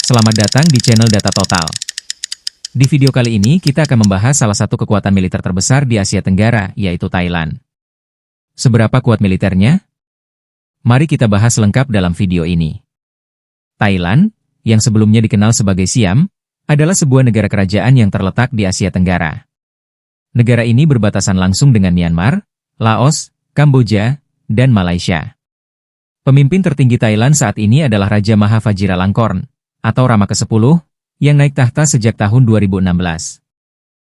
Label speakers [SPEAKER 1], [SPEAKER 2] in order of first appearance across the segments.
[SPEAKER 1] Selamat datang di channel Data Total. Di video kali ini kita akan membahas salah satu kekuatan militer terbesar di Asia Tenggara, yaitu Thailand. Seberapa kuat militernya? Mari kita bahas lengkap dalam video ini. Thailand, yang sebelumnya dikenal sebagai Siam, adalah sebuah negara kerajaan yang terletak di Asia Tenggara. Negara ini berbatasan langsung dengan Myanmar, Laos, Kamboja, dan Malaysia. Pemimpin tertinggi Thailand saat ini adalah Raja Maha Vajiralongkorn, atau Rama ke-10, yang naik tahta sejak tahun 2016.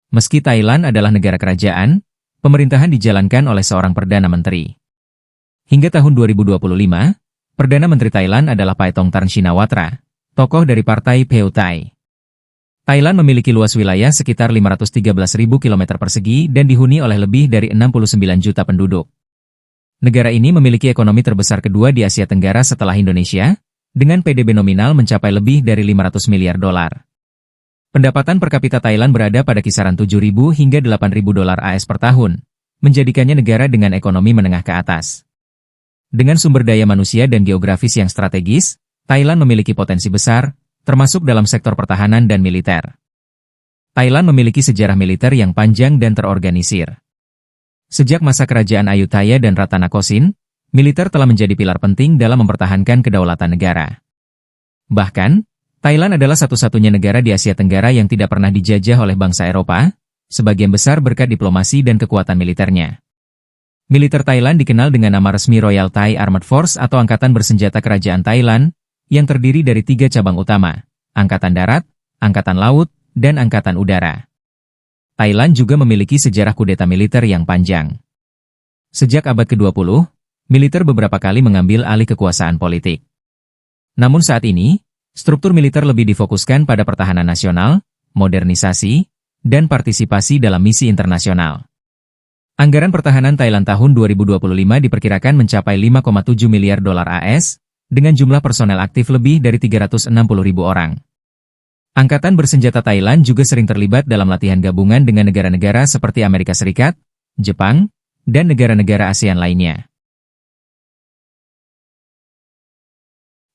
[SPEAKER 1] Meski Thailand adalah negara kerajaan, pemerintahan dijalankan oleh seorang Perdana Menteri. Hingga tahun 2025, Perdana Menteri Thailand adalah Paetongtarn Shinawatra, tokoh dari Partai Pheu Thai. Thailand memiliki luas wilayah sekitar 513.000 km persegi dan dihuni oleh lebih dari 69 juta penduduk. Negara ini memiliki ekonomi terbesar kedua di Asia Tenggara setelah Indonesia, dengan PDB nominal mencapai lebih dari 500 miliar dolar. Pendapatan per kapita Thailand berada pada kisaran 7.000 hingga 8.000 dolar AS per tahun, menjadikannya negara dengan ekonomi menengah ke atas. Dengan sumber daya manusia dan geografis yang strategis, Thailand memiliki potensi besar, termasuk dalam sektor pertahanan dan militer. Thailand memiliki sejarah militer yang panjang dan terorganisir. Sejak masa kerajaan Ayutthaya dan Ratanakosin, militer telah menjadi pilar penting dalam mempertahankan kedaulatan negara. Bahkan, Thailand adalah satu-satunya negara di Asia Tenggara yang tidak pernah dijajah oleh bangsa Eropa, sebagian besar berkat diplomasi dan kekuatan militernya. Militer Thailand dikenal dengan nama resmi Royal Thai Armed Force atau Angkatan Bersenjata Kerajaan Thailand, yang terdiri dari 3 cabang utama, Angkatan Darat, Angkatan Laut, dan Angkatan Udara. Thailand juga memiliki sejarah kudeta militer yang panjang. Sejak abad ke-20, militer beberapa kali mengambil alih kekuasaan politik. Namun saat ini, struktur militer lebih difokuskan pada pertahanan nasional, modernisasi, dan partisipasi dalam misi internasional. Anggaran pertahanan Thailand tahun 2025 diperkirakan mencapai 5,7 miliar dolar AS, dengan jumlah personel aktif lebih dari 360.000 orang. Angkatan bersenjata Thailand juga sering terlibat dalam latihan gabungan dengan negara-negara seperti Amerika Serikat, Jepang, dan negara-negara ASEAN lainnya.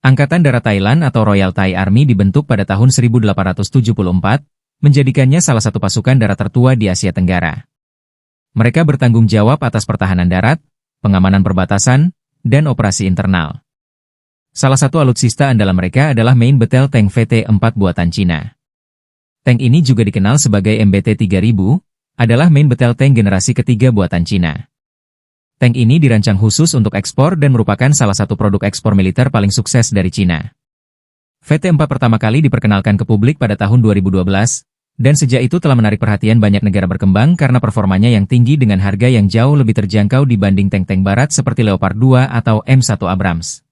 [SPEAKER 1] Angkatan Darat Thailand atau Royal Thai Army dibentuk pada tahun 1874, menjadikannya salah satu pasukan darat tertua di Asia Tenggara. Mereka bertanggung jawab atas pertahanan darat, pengamanan perbatasan, dan operasi internal. Salah satu alutsista andalan mereka adalah Main Battle Tank VT-4 buatan Cina. Tank ini juga dikenal sebagai MBT-3000, adalah Main Battle Tank generasi ketiga buatan Cina. Tank ini dirancang khusus untuk ekspor dan merupakan salah satu produk ekspor militer paling sukses dari Cina. VT-4 pertama kali diperkenalkan ke publik pada tahun 2012, dan sejak itu telah menarik perhatian banyak negara berkembang karena performanya yang tinggi dengan harga yang jauh lebih terjangkau dibanding tank-tank barat seperti Leopard 2 atau M1 Abrams.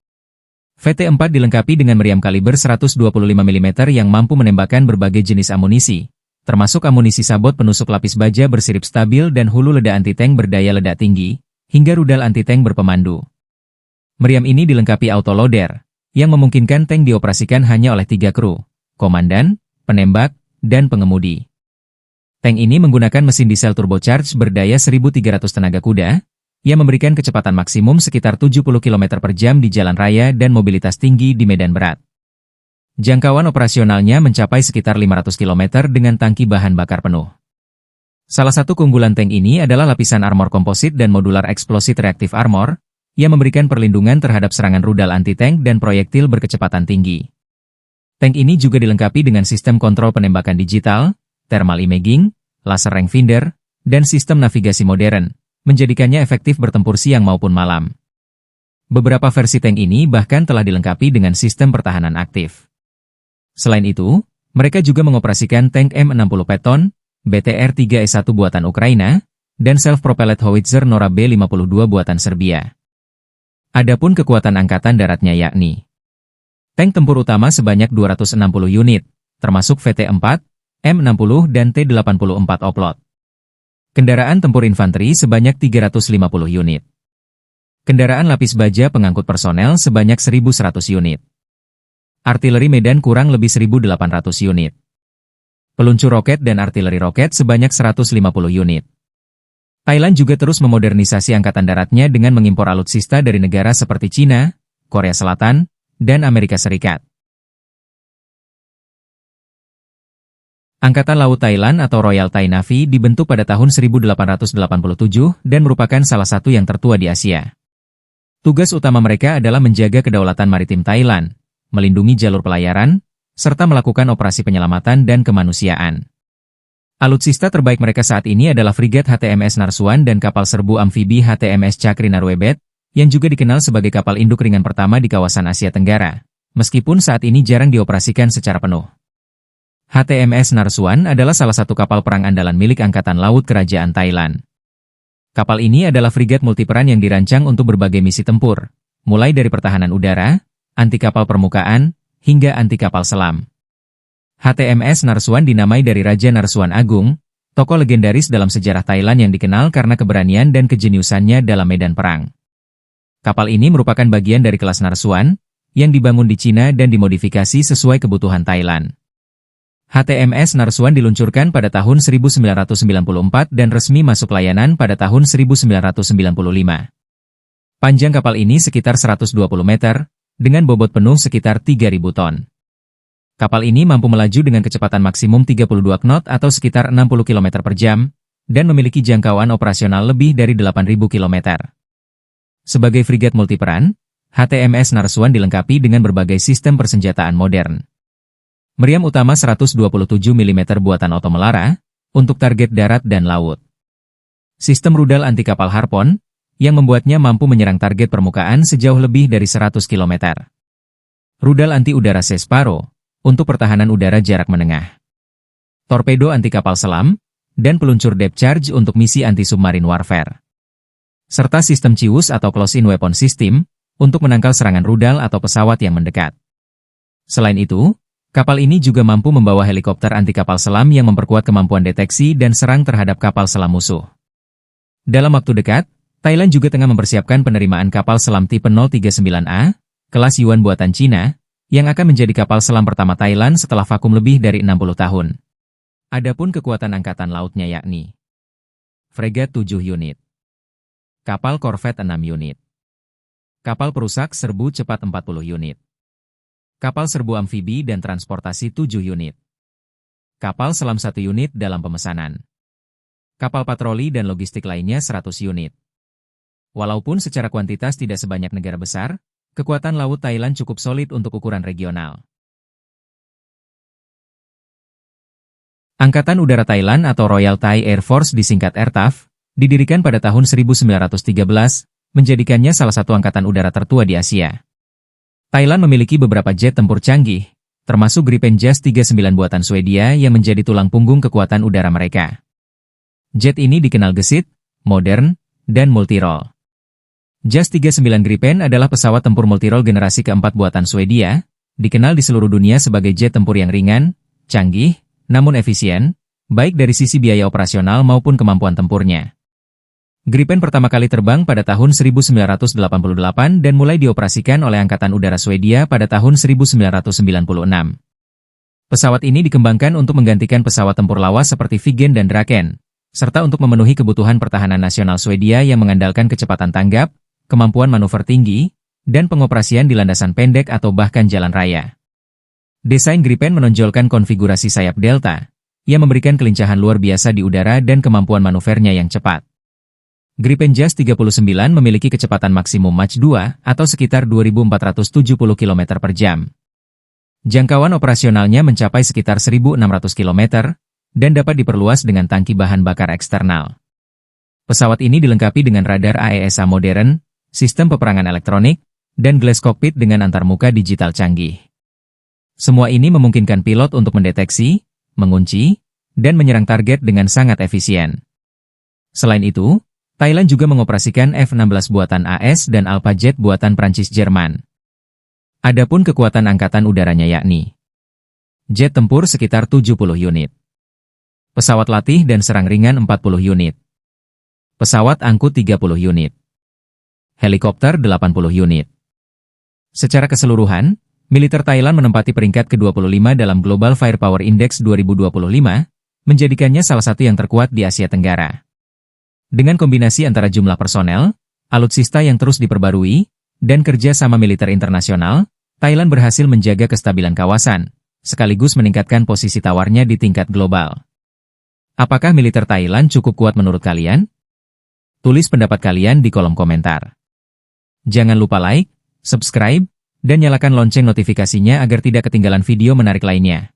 [SPEAKER 1] VT-4 dilengkapi dengan meriam kaliber 125 mm yang mampu menembakkan berbagai jenis amunisi, termasuk amunisi sabot penusuk lapis baja bersirip stabil dan hulu ledak anti-tank berdaya ledak tinggi, hingga rudal anti-tank berpemandu. Meriam ini dilengkapi autoloader, yang memungkinkan tank dioperasikan hanya oleh 3 kru, komandan, penembak, dan pengemudi. Tank ini menggunakan mesin diesel turbocharged berdaya 1.300 tenaga kuda, yang memberikan kecepatan maksimum sekitar 70 km per jam di jalan raya dan mobilitas tinggi di medan berat. Jangkauan operasionalnya mencapai sekitar 500 km dengan tangki bahan bakar penuh. Salah satu keunggulan tank ini adalah lapisan armor komposit dan modular explosive reactive armor, yang memberikan perlindungan terhadap serangan rudal anti-tank dan proyektil berkecepatan tinggi. Tank ini juga dilengkapi dengan sistem kontrol penembakan digital, thermal imaging, laser rangefinder, dan sistem navigasi modern, menjadikannya efektif bertempur siang maupun malam. Beberapa versi tank ini bahkan telah dilengkapi dengan sistem pertahanan aktif. Selain itu, mereka juga mengoperasikan tank M60 Patton, BTR-3E1 buatan Ukraina, dan self-propelled howitzer Nora B-52 buatan Serbia. Adapun kekuatan angkatan daratnya yakni tank tempur utama sebanyak 260 unit, termasuk VT-4, M60 dan T-84 Oplot. Kendaraan tempur infanteri sebanyak 350 unit. Kendaraan lapis baja pengangkut personel sebanyak 1.100 unit. Artileri medan kurang lebih 1.800 unit. Peluncur roket dan artileri roket sebanyak 150 unit. Thailand juga terus memodernisasi angkatan daratnya dengan mengimpor alutsista dari negara seperti Cina, Korea Selatan, dan Amerika Serikat. Angkatan Laut Thailand atau Royal Thai Navy dibentuk pada tahun 1887 dan merupakan salah satu yang tertua di Asia. Tugas utama mereka adalah menjaga kedaulatan maritim Thailand, melindungi jalur pelayaran, serta melakukan operasi penyelamatan dan kemanusiaan. Alutsista terbaik mereka saat ini adalah frigat HTMS Narsuan dan kapal serbu amfibi HTMS Chakri Narwebet, yang juga dikenal sebagai kapal induk ringan pertama di kawasan Asia Tenggara, meskipun saat ini jarang dioperasikan secara penuh. HTMS Narsuan adalah salah satu kapal perang andalan milik Angkatan Laut Kerajaan Thailand. Kapal ini adalah frigat multiperan yang dirancang untuk berbagai misi tempur, mulai dari pertahanan udara, anti kapal permukaan, hingga anti kapal selam. HTMS Narsuan dinamai dari Raja Narsuan Agung, tokoh legendaris dalam sejarah Thailand yang dikenal karena keberanian dan kejeniusannya dalam medan perang. Kapal ini merupakan bagian dari kelas Narsuan, yang dibangun di Cina dan dimodifikasi sesuai kebutuhan Thailand. HTMS Narsuan diluncurkan pada tahun 1994 dan resmi masuk layanan pada tahun 1995. Panjang kapal ini sekitar 120 meter, dengan bobot penuh sekitar 3.000 ton. Kapal ini mampu melaju dengan kecepatan maksimum 32 knot atau sekitar 60 km per jam, dan memiliki jangkauan operasional lebih dari 8.000 km. Sebagai frigat multiperan, HTMS Narsuan dilengkapi dengan berbagai sistem persenjataan modern. Meriam utama 127 mm buatan Otomelara, untuk target darat dan laut. Sistem rudal anti kapal Harpon, yang membuatnya mampu menyerang target permukaan sejauh lebih dari 100 km. Rudal anti udara Sesparo, untuk pertahanan udara jarak menengah. Torpedo anti kapal selam, dan peluncur depth charge untuk misi anti-submarine warfare. Serta sistem CIWS atau Close-in Weapon System, untuk menangkal serangan rudal atau pesawat yang mendekat. Selain itu, kapal ini juga mampu membawa helikopter anti kapal selam yang memperkuat kemampuan deteksi dan serang terhadap kapal selam musuh. Dalam waktu dekat, Thailand juga tengah mempersiapkan penerimaan kapal selam tipe 039A, kelas Yuan buatan Cina, yang akan menjadi kapal selam pertama Thailand setelah vakum lebih dari 60 tahun. Adapun kekuatan angkatan lautnya yakni fregat 7 unit, kapal korvet 6 unit, kapal perusak serbu cepat 40 unit, kapal serbu amfibi dan transportasi 7 unit. Kapal selam 1 unit dalam pemesanan. Kapal patroli dan logistik lainnya 100 unit. Walaupun secara kuantitas tidak sebanyak negara besar, kekuatan laut Thailand cukup solid untuk ukuran regional. Angkatan Udara Thailand atau Royal Thai Air Force disingkat AirTAF, didirikan pada tahun 1913, menjadikannya salah satu angkatan udara tertua di Asia. Thailand memiliki beberapa jet tempur canggih, termasuk Gripen JAS 39 buatan Swedia yang menjadi tulang punggung kekuatan udara mereka. Jet ini dikenal gesit, modern, dan multirole. JAS 39 Gripen adalah pesawat tempur multirole generasi keempat buatan Swedia, dikenal di seluruh dunia sebagai jet tempur yang ringan, canggih, namun efisien, baik dari sisi biaya operasional maupun kemampuan tempurnya. Gripen pertama kali terbang pada tahun 1988 dan mulai dioperasikan oleh Angkatan Udara Swedia pada tahun 1996. Pesawat ini dikembangkan untuk menggantikan pesawat tempur lawas seperti Viggen dan Draken, serta untuk memenuhi kebutuhan pertahanan nasional Swedia yang mengandalkan kecepatan tanggap, kemampuan manuver tinggi, dan pengoperasian di landasan pendek atau bahkan jalan raya. Desain Gripen menonjolkan konfigurasi sayap delta, yang memberikan kelincahan luar biasa di udara dan kemampuan manuvernya yang cepat. Gripen JAS 39 memiliki kecepatan maksimum Mach 2 atau sekitar 2.470 km per jam. Jangkauan operasionalnya mencapai sekitar 1.600 km, dan dapat diperluas dengan tangki bahan bakar eksternal. Pesawat ini dilengkapi dengan radar AESA modern, sistem peperangan elektronik, dan glass cockpit dengan antarmuka digital canggih. Semua ini memungkinkan pilot untuk mendeteksi, mengunci, dan menyerang target dengan sangat efisien. Selain itu, Thailand juga mengoperasikan F-16 buatan AS dan Alpha Jet buatan Prancis-Jerman. Adapun kekuatan angkatan udaranya yakni jet tempur sekitar 70 unit, pesawat latih dan serang ringan 40 unit, pesawat angkut 30 unit, helikopter 80 unit. Secara keseluruhan, militer Thailand menempati peringkat ke-25 dalam Global Firepower Index 2025, menjadikannya salah satu yang terkuat di Asia Tenggara. Dengan kombinasi antara jumlah personel, alutsista yang terus diperbarui, dan kerja sama militer internasional, Thailand berhasil menjaga kestabilan kawasan, sekaligus meningkatkan posisi tawarnya di tingkat global. Apakah militer Thailand cukup kuat menurut kalian? Tulis pendapat kalian di kolom komentar. Jangan lupa like, subscribe, dan nyalakan lonceng notifikasinya agar tidak ketinggalan video menarik lainnya.